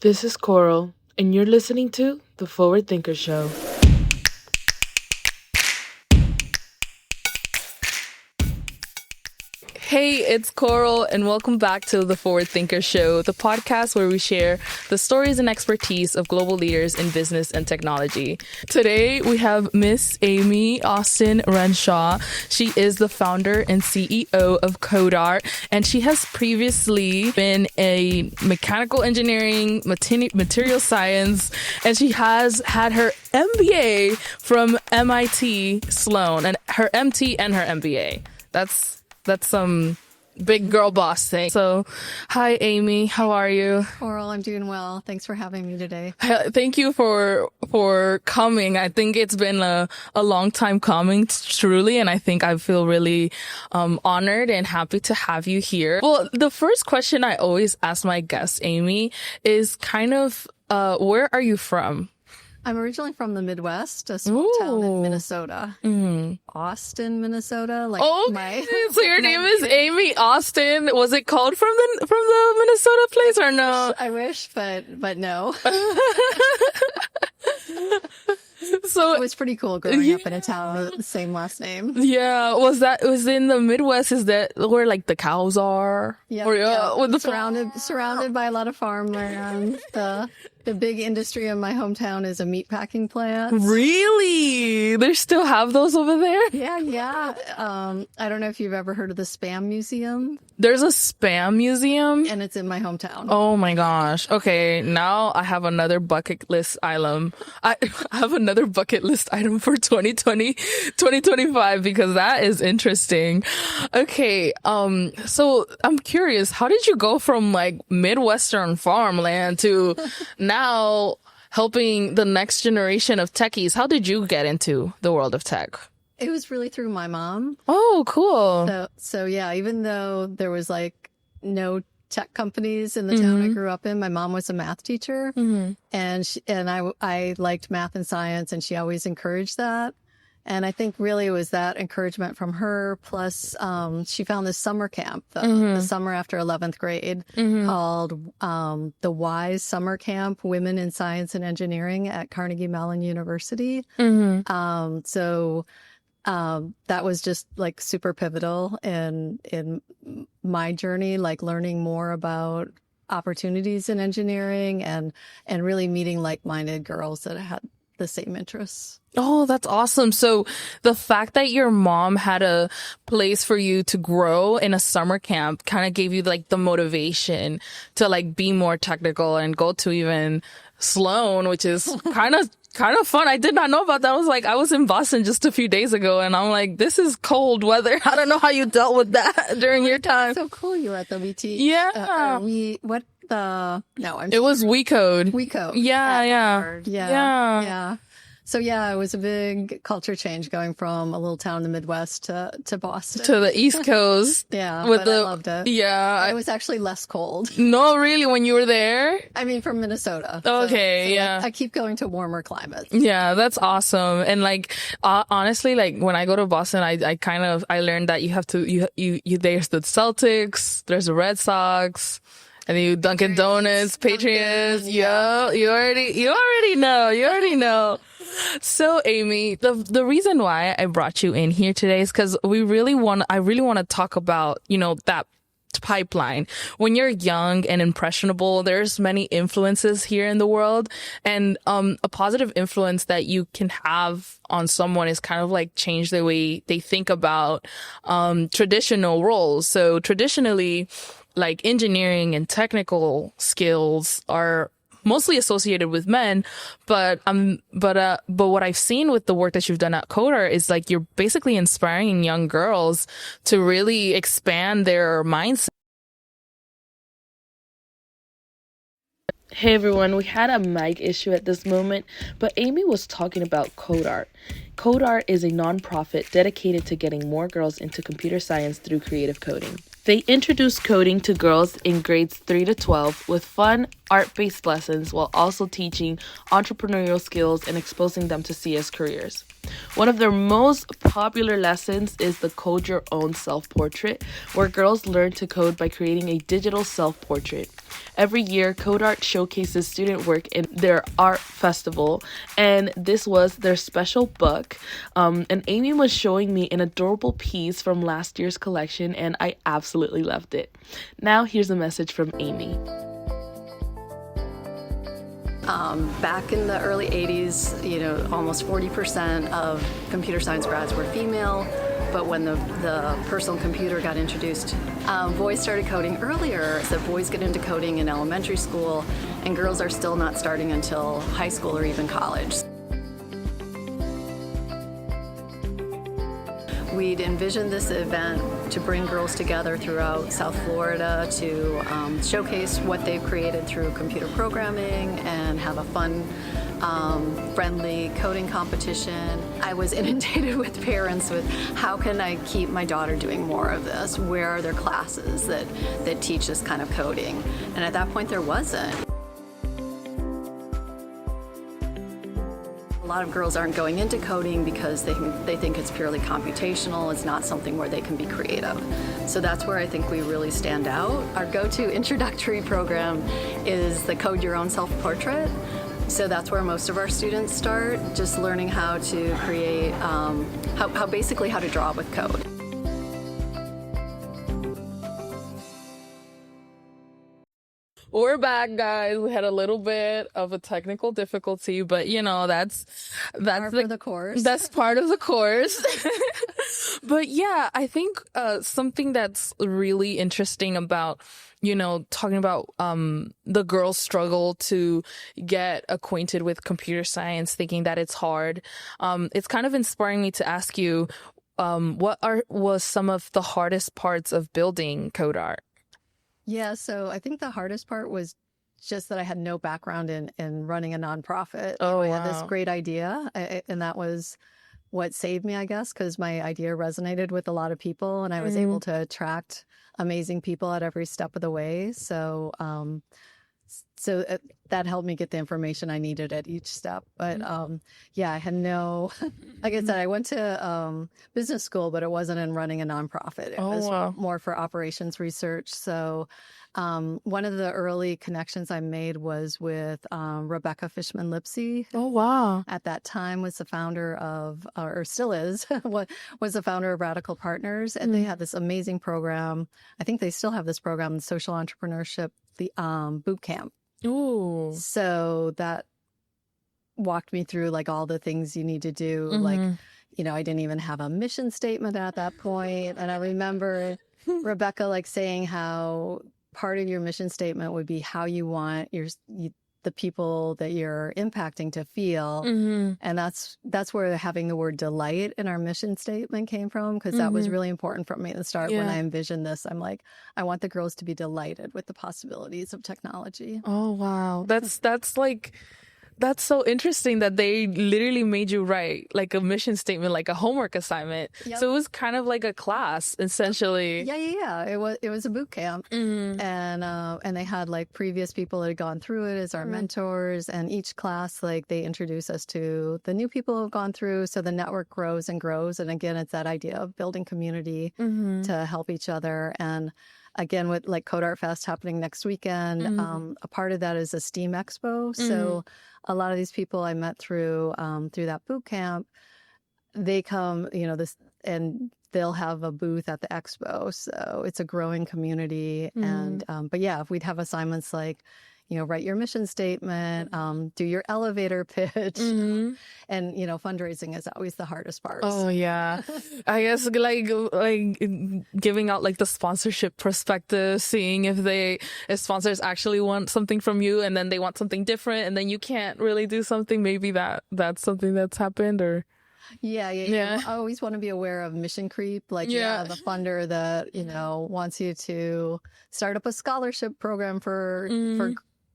This is Coral, and you're listening to The Forward Thinker Show. Hey, it's Coral, and welcome back to The Forward Thinker Show, the podcast where we share the stories and expertise of global leaders in business and technology. Today, we have Miss Amy Austin Renshaw. She is the founder and CEO of CodeArt, and she has previously been a mechanical engineering, material science, and she has had her MBA from MIT Sloan, and her MT and her MBA. That's some big girl boss thing. So, hi, Amy. How are you? Coral, I'm doing well. Thanks for having me today. Thank you for coming. I think it's been a long time coming, truly, and I think I feel really honored and happy to have you here. Well, the first question I always ask my guests, Amy, is kind of where are you from? I'm originally from the Midwest, a small town in Minnesota. Austin, Minnesota. So your name is Amy Austin. Was it called from the Minnesota place or no? I wish, but no. So it was pretty cool growing up in a town with the same last name. Yeah, was in the Midwest? Is that where like the cows are? Yeah. With the surrounded by a lot of farmland. The big industry in my hometown is a meatpacking plant. Really? They still have those over there? Yeah. I don't know if you've ever heard of the Spam Museum. There's a Spam Museum? And it's in my hometown. Oh my gosh. Okay, now I have another bucket list item. I have another bucket list item for 2025 because that is interesting. Okay, so I'm curious, how did you go from like Midwestern farmland to now helping the next generation of techies? How did you get into the world of tech? It was really through my mom. Oh, cool. So yeah, even though there was like no tech companies in the town I grew up in, my mom was a math teacher, and I liked math and science, and she always encouraged that. And I think really it was that encouragement from her. Plus, she found this summer camp, the summer after 11th grade, called the WISE Summer Camp, Women in Science and Engineering at Carnegie Mellon University. That was just like super pivotal in my journey, like learning more about opportunities in engineering and really meeting like-minded girls that had the same interests. Oh, that's awesome. So the fact that your mom had a place for you to grow in a summer camp kind of gave you like the motivation to like be more technical and go to even Sloan, which is kind of fun. I did not know about that. I was in Boston just a few days ago and I'm like, this is cold weather. I don't know how you dealt with that during your time. So cool you were at the WT. Yeah. It was WeCode. WeCode. Yeah. So yeah, it was a big culture change going from a little town in the Midwest to Boston. To the East Coast. Yeah, I loved it. Yeah. It was actually less cold. No, really, when you were there? I mean, from Minnesota. Okay, so yeah. I keep going to warmer climates. Yeah, that's awesome. And like, honestly, like when I go to Boston, I learned that you have to, there's the Celtics, there's the Red Sox, and then you Dunkin' Donuts, Patriots. Yeah, you already know. So, Amy, the reason why I brought you in here today is because I really want to talk about, that pipeline. When you're young and impressionable, there's many influences here in the world, and a positive influence that you can have on someone is kind of like change the way they think about traditional roles. So traditionally, like engineering and technical skills are mostly associated with men, but what I've seen with the work that you've done at CodeArt is like you're basically inspiring young girls to really expand their mindset. Hey everyone, we had a mic issue at this moment, but Amy was talking about CodeArt. CodeArt is a nonprofit dedicated to getting more girls into computer science through creative coding. They introduce coding to girls in grades 3 to 12 with fun, art-based lessons while also teaching entrepreneurial skills and exposing them to CS careers. One of their most popular lessons is the Code Your Own Self-Portrait, where girls learn to code by creating a digital self-portrait. Every year, Code Art showcases student work in their art festival, and this was their special book. And Amy was showing me an adorable piece from last year's collection, and I absolutely loved it. Now, here's a message from Amy. Back in the early 80s, almost 40% of computer science grads were female. But when the personal computer got introduced, boys started coding earlier. So boys get into coding in elementary school, and girls are still not starting until high school or even college. We'd envisioned this event to bring girls together throughout South Florida to showcase what they've created through computer programming and have a fun, friendly coding competition. I was inundated with parents with how can I keep my daughter doing more of this? Where are there classes that teach this kind of coding? And at that point there wasn't. A lot of girls aren't going into coding because they think it's purely computational. It's not something where they can be creative. So that's where I think we really stand out. Our go-to introductory program is the Code Your Own Self-Portrait. So that's where most of our students start, just learning how to create, basically how to draw with code. We're back, guys. We had a little bit of a technical difficulty, but that's part of the course. That's part of the course. But yeah, I think something that's really interesting about talking about the girls' struggle to get acquainted with computer science, thinking that it's hard. It's kind of inspiring me to ask you, was some of the hardest parts of building Code Art? Yeah, so I think the hardest part was just that I had no background in running a nonprofit. Oh, I wow. had this great idea, and that was what saved me, I guess, because my idea resonated with a lot of people, and I was able to attract amazing people at every step of the way. So that helped me get the information I needed at each step. But yeah, I had no, like I said, I went to business school, but it wasn't in running a nonprofit. It was more for operations research. So one of the early connections I made was with Rebecca Fishman Lipsey. Oh, wow. At that time was the founder of, or still is, was the founder of Radical Partners. And they had this amazing program. I think they still have this program, Social Entrepreneurship, the boot camp. Ooh. So that walked me through like all the things you need to do. Like, I didn't even have a mission statement at that point. And I remember Rebecca like saying how part of your mission statement would be how you want the people that you're impacting to feel. And that's where having the word delight in our mission statement came from, because that was really important for me at the start. When I envisioned this, I'm like, I want the girls to be delighted with the possibilities of technology. Oh, wow. That's so interesting that they literally made you write like a mission statement, like a homework assignment. Yep. So it was kind of like a class, essentially. Yeah. It was a boot camp, and they had like previous people that had gone through it as our mentors. And each class, like they introduce us to the new people who have gone through. So the network grows and grows. And again, it's that idea of building community to help each other. And again, with like Code Art Fest happening next weekend, a part of that is a STEAM Expo. So a lot of these people I met through that boot camp, they come, and they'll have a booth at the expo. So it's a growing community. And but yeah, we'd have assignments like, write your mission statement, do your elevator pitch. And, fundraising is always the hardest part. Oh, yeah. I guess like giving out like the sponsorship perspective, seeing if sponsors actually want something from you and then they want something different and then you can't really do something. Maybe that's something that's happened or... Yeah. I always want to be aware of mission creep. Like, the funder that, wants you to start up a scholarship program for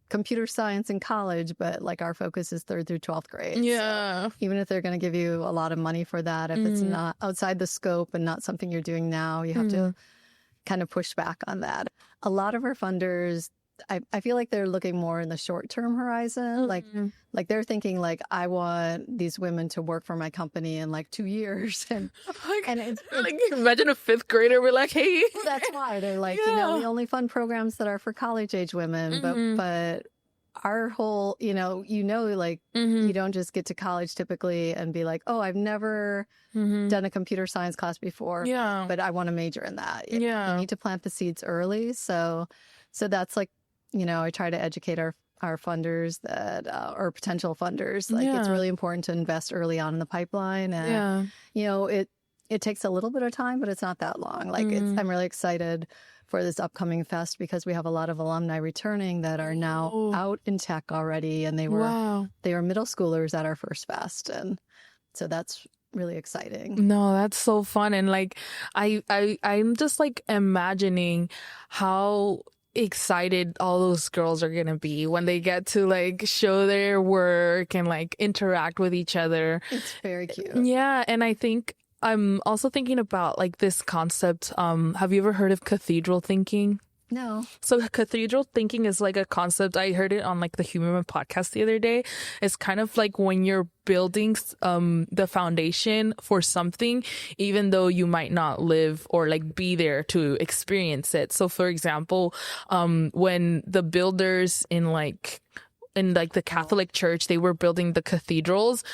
computer science in college, but like our focus is 3rd through 12th grade. Yeah. So even if they're going to give you a lot of money for that, if it's not outside the scope and not something you're doing now, you have to kind of push back on that. A lot of our funders, I feel like they're looking more in the short term horizon. Like they're thinking like, I want these women to work for my company in like 2 years. And it's like imagine a fifth grader be like, hey. that's why they're like, we only fund programs that are for college age women, but our whole, like you don't just get to college typically and be like, oh, I've never done a computer science class before, but I want to major in that. You need to plant the seeds early. So that's like, I try to educate our funders that, or potential funders, like it's really important to invest early on in the pipeline. And, it takes a little bit of time, but it's not that long. Like I'm really excited for this upcoming fest because we have a lot of alumni returning that are now out in tech already. And they were middle schoolers at our first fest. And so that's really exciting. No, that's so fun. And like, I'm just like imagining how excited all those girls are gonna be when they get to like show their work and like interact with each other. It's very cute. Yeah. And I think I'm also thinking about like this concept. Have you ever heard of cathedral thinking? No. So cathedral thinking is like a concept. I heard it on like the Human podcast the other day. It's kind of like when you're building the foundation for something, even though you might not live or like be there to experience it. So for example, when the builders in the Catholic Church, they were building the cathedrals.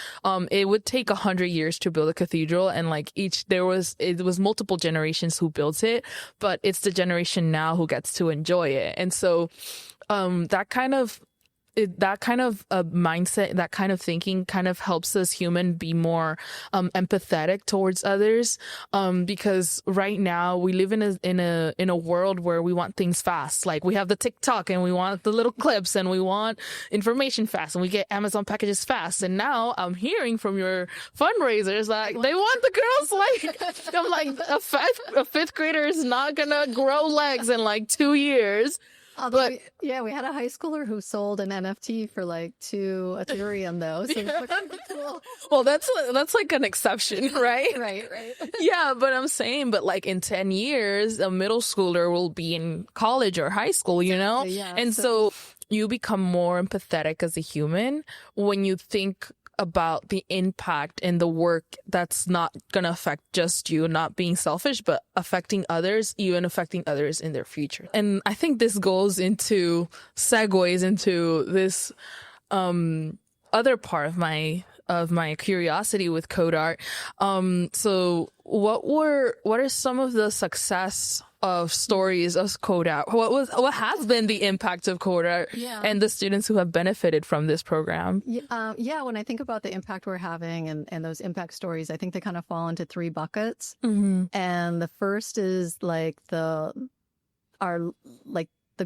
It would take 100 years to build a cathedral, and like it was multiple generations who built it, but it's the generation now who gets to enjoy it. And so, that kind of mindset, that kind of thinking kind of helps us human be more empathetic towards others, because right now we live in a world where we want things fast. Like we have the TikTok and we want the little clips and we want information fast and we get Amazon packages fast. And now I'm hearing from your fundraisers like they want the girls like I'm like a fifth grader is not gonna grow legs in like 2 years. Although, we had a high schooler who sold an NFT for like 2 Ethereum though. So it was cool. Well, that's like an exception, right? Right. Yeah, but I'm saying, like in 10 years, a middle schooler will be in college or high school, Yeah, and so you become more empathetic as a human when you think about the impact and the work that's not gonna affect just you, not being selfish, but affecting others, even affecting others in their future. And I think this segues into this other part of my curiosity with code art. So what are some of the success of stories of code art? What has been the impact of code art and the students who have benefited from this program? When I think about the impact we're having and those impact stories, I think they kind of fall into 3 buckets. And the first is like the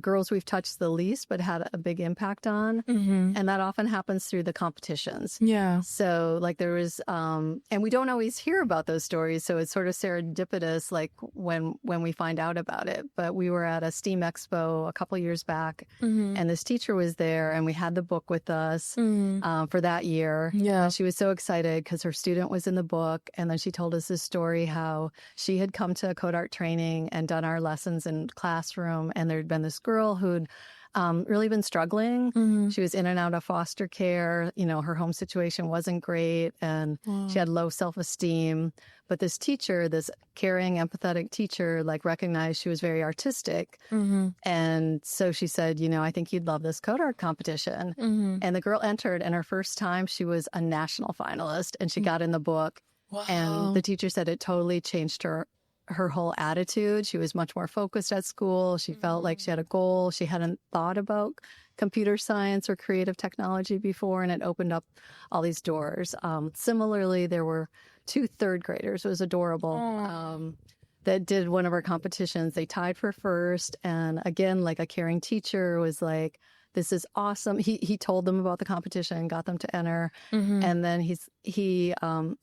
girls we've touched the least but had a big impact on. And that often happens through the competitions. Yeah. So like there was, and we don't always hear about those stories. So it's sort of serendipitous, like when we find out about it. But we were at a STEAM Expo a couple years back and this teacher was there and we had the book with us for that year. Yeah. And she was so excited because her student was in the book. And then she told us this story, how she had come to code art training and done our lessons in classroom. And there'd been this girl who'd really been struggling. She was in and out of foster care. Her home situation wasn't great and she had low self-esteem. But this teacher, this caring, empathetic teacher, like recognized she was very artistic. And so she said, I think you'd love this code art competition. And the girl entered, and her first time she was a national finalist and she got in the book. Wow. And the teacher said it totally changed her whole attitude. She was much more focused at school. She felt like she had a goal. She hadn't thought about computer science or creative technology before, and it opened up all these doors. Similarly, there were 2 third graders. It was adorable. That did one of our competitions. They tied for first. And again, like a caring teacher was like, this is awesome. He told them about the competition, got them to enter. And then he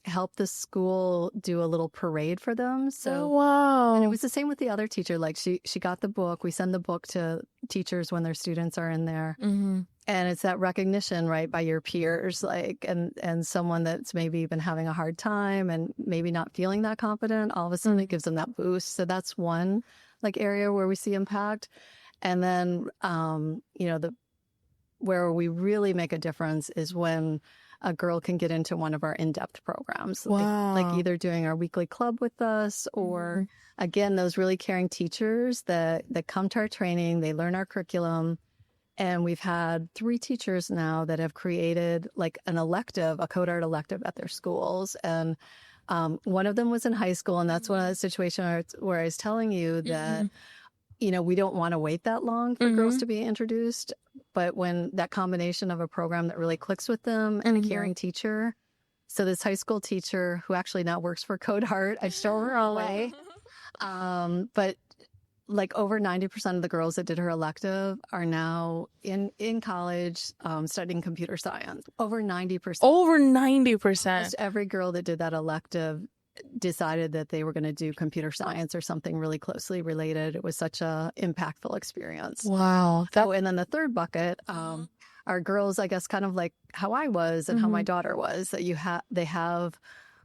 helped the school do a little parade for them. So wow. And it was the same with the other teacher. Like she got the book. We send the book to teachers when their students are in there. And it's that recognition, right, by your peers, like, and someone that's maybe been having a hard time and maybe not feeling that confident, all of a sudden it gives them that boost. So that's one like area where we see impact. And then, where we really make a difference is when a girl can get into one of our in-depth programs. Wow. Like either doing our weekly club with us or, again, those really caring teachers that come to our training, they learn our curriculum. And we've had 3 teachers now that have created like an elective, a code art elective at their schools. And one of them was in high school. And that's one of the situations where I was telling you that, we don't want to wait that long for girls to be introduced. But when that combination of a program that really clicks with them and a caring teacher. So this high school teacher who actually now works for Code Art, I show her away. But like over 90% of the girls that did her elective are now in college studying computer science. Over 90%. Over 90%. Almost every girl that did that elective decided that they were going to do computer science or something really closely related. It was such a impactful experience. Wow. And then the third bucket are girls, I guess, kind of like how I was and how my daughter was, that they have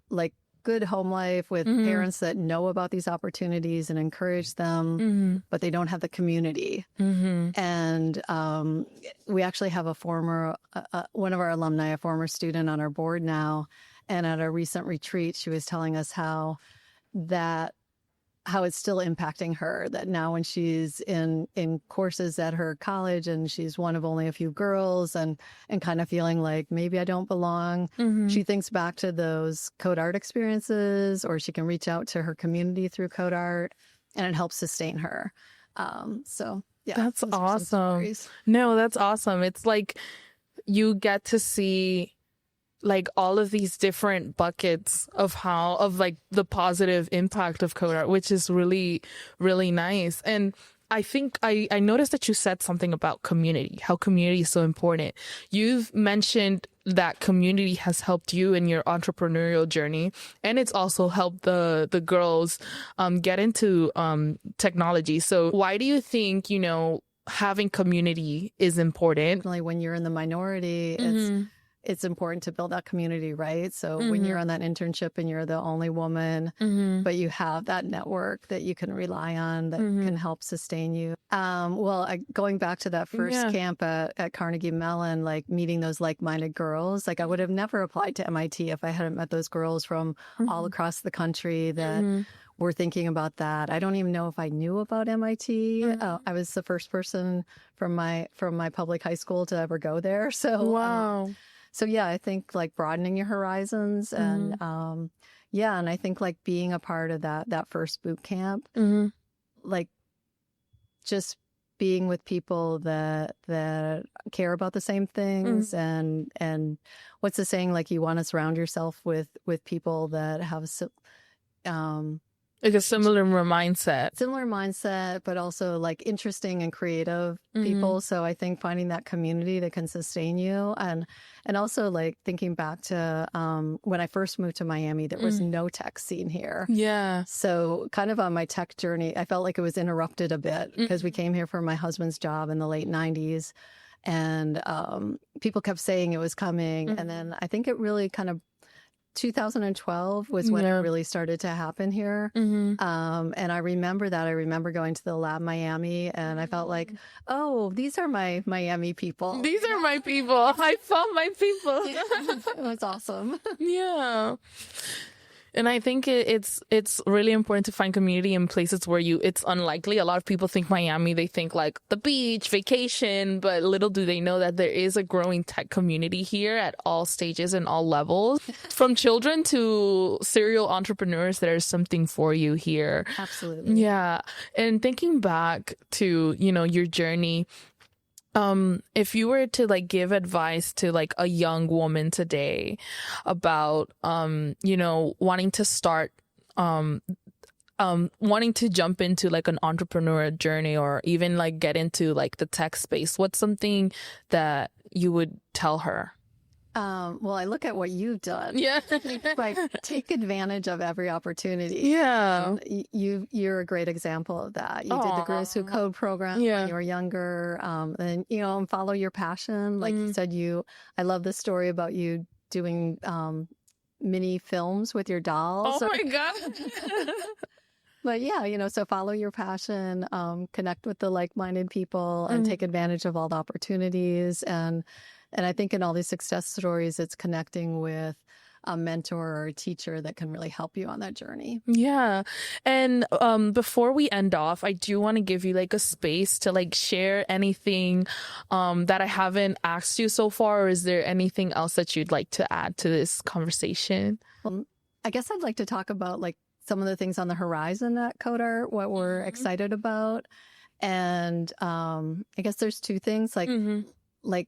like good home life with parents that know about these opportunities and encourage them, but they don't have the community. And we actually have one of our alumni, a former student on our board now. And at a recent retreat, she was telling us how it's still impacting her, that now when she's in courses at her college and she's one of only a few girls and kind of feeling like maybe I don't belong, she thinks back to those code art experiences, or she can reach out to her community through code art, and it helps sustain her. So yeah. That's awesome. No, that's awesome. It's like you get to see like all of these different buckets of like the positive impact of code art, which is really, really nice. And I think I noticed that you said something about community, how community is so important. You've mentioned that community has helped you in your entrepreneurial journey, and it's also helped the girls get into technology. So why do you think, having community is important? When you're in the minority, it's important to build that community, right? So when you're on that internship and you're the only woman, but you have that network that you can rely on that can help sustain you. Going back to that first camp at Carnegie Mellon, like meeting those like-minded girls, like I would have never applied to MIT if I hadn't met those girls from all across the country that were thinking about that. I don't even know if I knew about MIT. I was the first person from my public high school to ever go there. So wow. So yeah, I think like broadening your horizons and and I think like being a part of that first boot camp, like just being with people that care about the same things and what's the saying, like you want to surround yourself with people that have like a similar mindset, but also like interesting and creative people. So I think finding that community that can sustain you, and also like thinking back to when I first moved to Miami, there was no tech scene here. Yeah. So kind of on my tech journey, I felt like it was interrupted a bit because we came here for my husband's job in the late 90s, and people kept saying it was coming, and then I think it really kind of 2012 was when it really started to happen here. And I remember that. I remember going to the Lab Miami and I felt like, oh, these are my Miami people. These are my people. I found my people. It was awesome. Yeah. And I think it's really important to find community in places where it's unlikely. A lot of people think Miami, they think like the beach, vacation, but little do they know that there is a growing tech community here at all stages and all levels. From children to serial entrepreneurs, there's something for you here. Absolutely. Yeah. And thinking back to, your journey, if you were to like give advice to like a young woman today about, wanting to start, wanting to jump into like an entrepreneur journey or even like get into like the tech space, what's something that you would tell her? Well, I look at what you've done. Yeah. Like take advantage of every opportunity. Yeah. You're a great example of that. You did the Girls Who Code program when you were younger. And follow your passion. Like you said, I love the story about you doing mini films with your dolls. Oh my God. But yeah, so follow your passion, connect with the like-minded people, and take advantage of all the opportunities. And I think in all these success stories, it's connecting with a mentor or a teacher that can really help you on that journey. Yeah. And before we end off, I do want to give you like a space to like share anything that I haven't asked you so far, or is there anything else that you'd like to add to this conversation? I guess I'd like to talk about like some of the things on the horizon at CodeArt, what we're excited about. And I guess there's two things like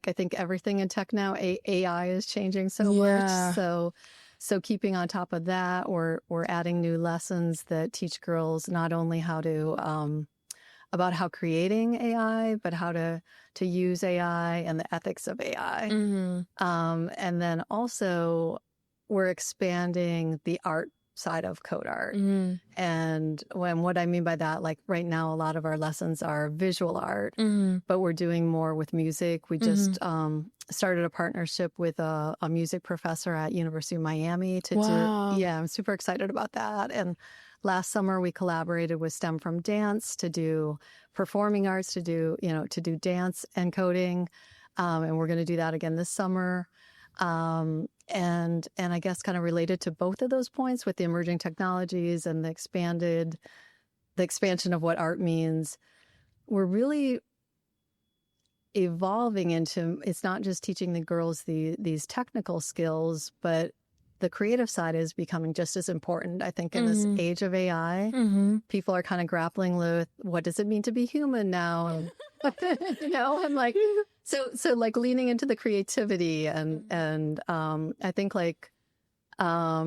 I think everything in tech now, AI is changing so much. So keeping on top of that, we're adding new lessons that teach girls not only how to about how creating AI, but how to use AI and the ethics of AI. And then also we're expanding the art side of CodeArt. And what I mean by that, like right now, a lot of our lessons are visual art, but we're doing more with music. We just started a partnership with a music professor at University of Miami to do. Yeah, I'm super excited about that. And last summer we collaborated with STEM from Dance to do performing arts, to do dance encoding. And we're going to do that again this summer. And I guess kind of related to both of those points with the emerging technologies and the expansion of what art means, we're really evolving into, it's not just teaching the girls these technical skills, but the creative side is becoming just as important. I think in this age of AI, people are kind of grappling with what does it mean to be human now? And like, so like leaning into the creativity and I think like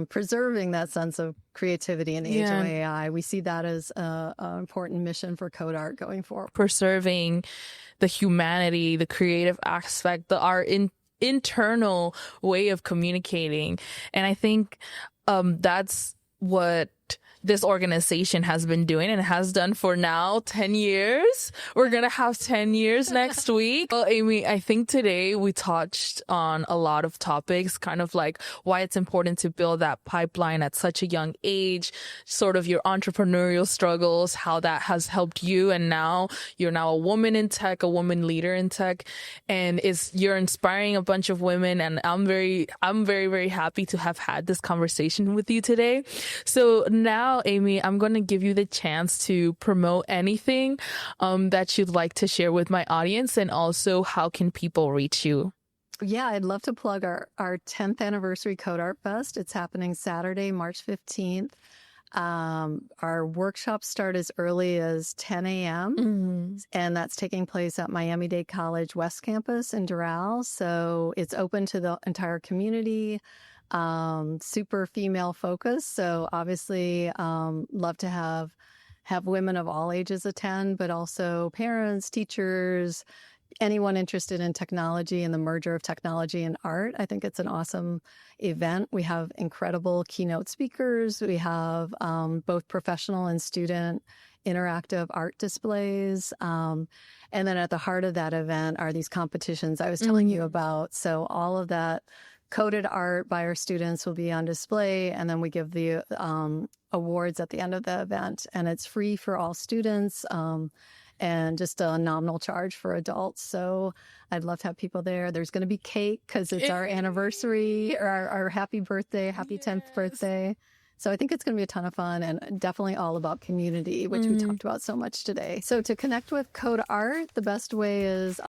preserving that sense of creativity in the age of AI. We see that as an important mission for CodeArt going forward. Preserving the humanity, the creative aspect, our internal way of communicating. And I think that's what this organization has been doing and has done for now 10 years. We're going to have 10 years next week. Well, Amy, I think today we touched on a lot of topics, kind of like why it's important to build that pipeline at such a young age, sort of your entrepreneurial struggles, how that has helped you. And now you're now a woman in tech, a woman leader in tech, and you're inspiring a bunch of women. And I'm very, very happy to have had this conversation with you today. So now, Amy, I'm going to give you the chance to promote anything that you'd like to share with my audience, and also how can people reach you? Yeah, I'd love to plug our 10th anniversary CodeArt Fest. It's happening Saturday, March 15th. Our workshops start as early as 10 a.m. And that's taking place at Miami-Dade College West Campus in Doral. So it's open to the entire community. Super female focused. So obviously, love to have women of all ages attend, but also parents, teachers, anyone interested in technology and the merger of technology and art. I think it's an awesome event. We have incredible keynote speakers. We have both professional and student interactive art displays. And then at the heart of that event are these competitions I was telling you about. So all of that coded art by our students will be on display, and then we give the awards at the end of the event. And it's free for all students and just a nominal charge for adults. So I'd love to have people there. There's going to be cake because it's our anniversary, or our happy birthday, happy 10th birthday. So I think it's going to be a ton of fun, and definitely all about community, which we talked about so much today. So to connect with CodeArt, the best way is